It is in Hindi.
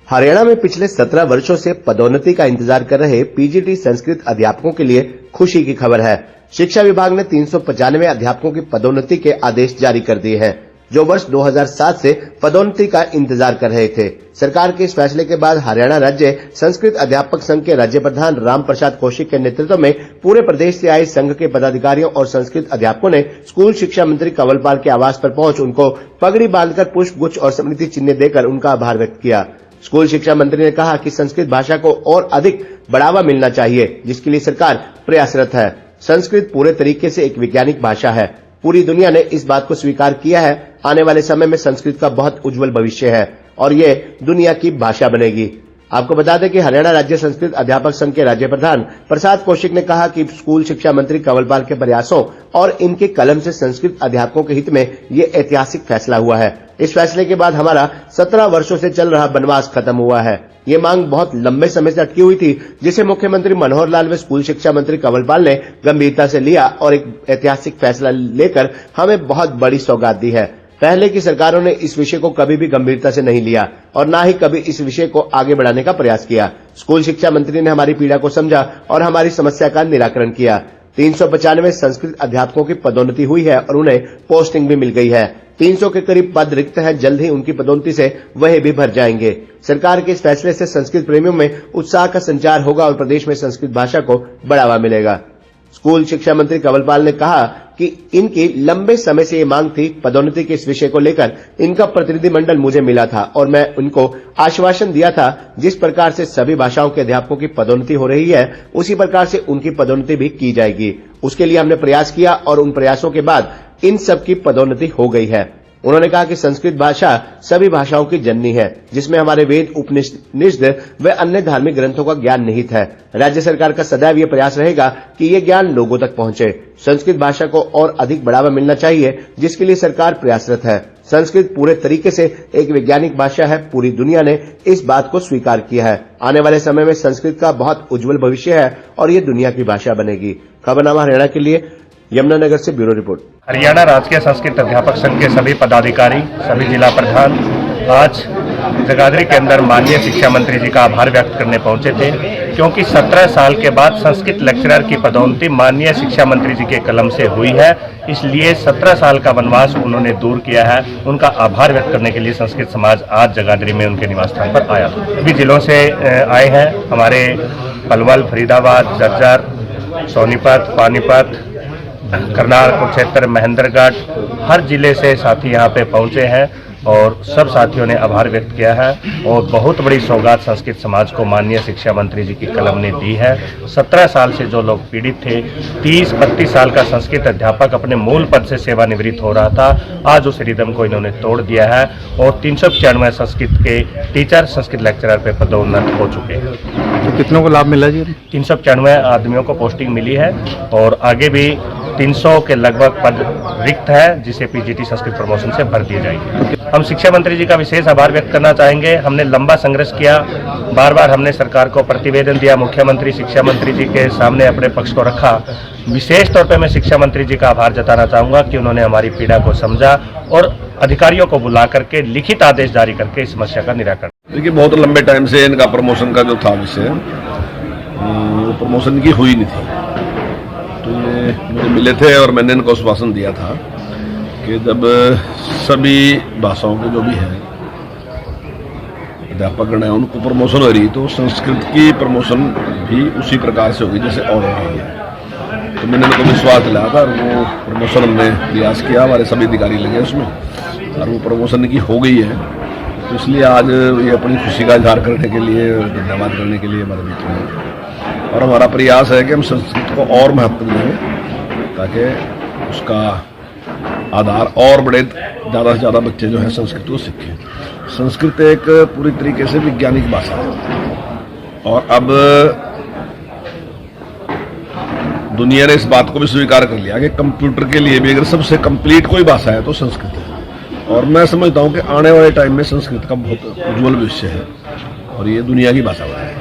हरियाणा में पिछले 17 वर्षों से पदोन्नति का इंतजार कर रहे पीजीटी संस्कृत अध्यापकों के लिए खुशी की खबर है। शिक्षा विभाग ने 395 अध्यापकों की पदोन्नति के आदेश जारी कर दिए हैं, जो वर्ष 2007 से पदोन्नति का इंतजार कर रहे थे। सरकार के इस फैसले के बाद हरियाणा राज्य संस्कृत अध्यापक संघ के राज्य प्रधान राम प्रसाद कौशिक के नेतृत्व में पूरे प्रदेश से आए संघ के पदाधिकारियों और संस्कृत अध्यापकों ने स्कूल शिक्षा मंत्री कंवरपाल के आवास पर पहुंच उनको पगड़ी बांधकर पुष्प गुच्छ और स्मृति चिन्ह देकर उनका आभार व्यक्त किया। स्कूल शिक्षा मंत्री ने कहा कि संस्कृत भाषा को और अधिक बढ़ावा मिलना चाहिए, जिसके लिए सरकार प्रयासरत है। संस्कृत पूरे तरीके से एक वैज्ञानिक भाषा है। पूरी दुनिया ने इस बात को स्वीकार किया है। आने वाले समय में संस्कृत का बहुत उज्जवल भविष्य है और ये दुनिया की भाषा बनेगी। आपको बता दें कि हरियाणा राज्य संस्कृत अध्यापक संघ के राज्य प्रधान प्रसाद कौशिक ने कहा कि स्कूल शिक्षा मंत्री कंवरपाल के प्रयासों और इनके कलम से संस्कृत अध्यापकों के हित में ये ऐतिहासिक फैसला हुआ है। इस फैसले के बाद हमारा 17 वर्षों से चल रहा वनवास खत्म हुआ है। ये मांग बहुत लंबे समय से अटकी हुई थी, जिसे मुख्यमंत्री मनोहर लाल व स्कूल शिक्षा मंत्री कंवरपाल ने गंभीरता से लिया और एक ऐतिहासिक फैसला लेकर हमें बहुत बड़ी सौगात दी है। पहले की सरकारों ने इस विषय को कभी भी गंभीरता से नहीं लिया और न ही कभी इस विषय को आगे बढ़ाने का प्रयास किया। स्कूल शिक्षा मंत्री ने हमारी पीड़ा को समझा और हमारी समस्या का निराकरण किया। 395 संस्कृत अध्यापकों की पदोन्नति हुई है और उन्हें पोस्टिंग भी मिल गई है। 300 के करीब पद रिक्त हैं। जल्द ही उनकी पदोन्नति से वह भी भर जाएंगे। सरकार के इस फैसले से संस्कृत प्रेमियों में उत्साह का संचार होगा और प्रदेश में संस्कृत भाषा को बढ़ावा मिलेगा। स्कूल शिक्षा मंत्री कंवरपाल ने कहा कि इनकी लंबे समय से ये मांग थी। पदोन्नति के इस विषय को लेकर इनका प्रतिनिधिमंडल मुझे मिला था और मैं उनको आश्वासन दिया था, जिस प्रकार से सभी भाषाओं के अध्यापकों की पदोन्नति हो रही है, उसी प्रकार से उनकी पदोन्नति भी की जाएगी। उसके लिए हमने प्रयास किया और उन प्रयासों के बाद इन सब की पदोन्नति हो गई है। उन्होंने कहा कि संस्कृत भाषा सभी भाषाओं की जननी है, जिसमें हमारे वेद, उपनिषद व अन्य धार्मिक ग्रंथों का ज्ञान निहित है। राज्य सरकार का सदैव ये प्रयास रहेगा कि ये ज्ञान लोगों तक पहुंचे। संस्कृत भाषा को और अधिक बढ़ावा मिलना चाहिए, जिसके लिए सरकार प्रयासरत है। संस्कृत पूरे तरीके से एक वैज्ञानिक भाषा है। पूरी दुनिया ने इस बात को स्वीकार किया है। आने वाले समय में संस्कृत का बहुत उज्जवल भविष्य है और ये दुनिया की भाषा बनेगी। खबरनामा हरियाणा के लिए यमुनानगर से ब्यूरो रिपोर्ट। हरियाणा राजकीय संस्कृत अध्यापक संघ के सभी पदाधिकारी, सभी जिला प्रधान आज जगाधरी के अंदर माननीय शिक्षा मंत्री जी का आभार व्यक्त करने पहुंचे थे, क्योंकि 17 साल के बाद संस्कृत लेक्चरर की पदोन्नति माननीय शिक्षा मंत्री जी के कलम से हुई है। इसलिए 17 साल का वनवास उन्होंने दूर किया है। उनका आभार व्यक्त करने के लिए संस्कृत समाज आज जगाधरी में उनके निवास स्थान पर आया। सभी जिलों से आए हैं। हमारे पलवल, फरीदाबाद, झज्जर, सोनीपत, पानीपत, करनाल, कुरुक्षेत्र, महेंद्रगढ़, हर जिले से साथी यहाँ पे पहुंचे हैं और सब साथियों ने आभार व्यक्त किया है और बहुत बड़ी सौगात संस्कृत समाज को माननीय शिक्षा मंत्री जी की कलम ने दी है। 17 साल से जो लोग पीड़ित थे, 30-32 साल का संस्कृत अध्यापक अपने मूल पद से सेवानिवृत्त हो रहा था, आज उस रिदम को इन्होंने तोड़ दिया है और 395 संस्कृत के टीचर, संस्कृत लेक्चरर पे पदोन्नत हो चुके हैं। तो कितनों को लाभ मिला जी? 395 आदमियों को पोस्टिंग मिली है और आगे भी 300 के लगभग पद रिक्त है, जिसे पीजीटी संस्कृत प्रमोशन से भर दिए जाएंगे। हम शिक्षा मंत्री जी का विशेष आभार व्यक्त करना चाहेंगे। हमने लंबा संघर्ष किया, बार बार हमने सरकार को प्रतिवेदन दिया, मुख्यमंत्री, शिक्षा मंत्री जी के सामने अपने पक्ष को रखा। विशेष तौर पे मैं शिक्षा मंत्री जी का आभार जताना चाहूंगा कि उन्होंने हमारी पीड़ा को समझा और अधिकारियों को बुला करके लिखित आदेश जारी करके इस समस्या का निराकरण। देखिए, बहुत लंबे टाइम से इनका प्रमोशन का जो था विषय, वो प्रमोशन की हुई नहीं थी। तो ये मुझे मिले थे और मैंने इनको आश्वासन दिया था कि जब सभी भाषाओं के जो भी है अध्यापकगण है उनको प्रमोशन हो रही, तो संस्कृत की प्रमोशन भी उसी प्रकार से होगी जैसे और रही है। तो मैंने उनको विश्वास दिलाया था और वो प्रमोशन हमने प्रयास किया, हमारे सभी अधिकारी लगे उसमें और वो प्रमोशन की हो गई है। तो इसलिए आज ये अपनी खुशी का इजहार करने के लिए, धन्यवाद करने के लिए हमारे बीच में, और हमारा प्रयास है कि हम संस्कृत को और महत्व दें ताकि उसका आधार और बड़े ज़्यादा से ज़्यादा बच्चे जो है संस्कृत को सीखें। संस्कृत एक पूरी तरीके से वैज्ञानिक भाषा है और अब दुनिया ने इस बात को भी स्वीकार कर लिया कि कंप्यूटर के लिए भी अगर सबसे कंप्लीट कोई भाषा है तो संस्कृत है। और मैं समझता हूं कि आने वाले टाइम में संस्कृत का बहुत उज्जवल भविष्य है और ये दुनिया की भाषा है।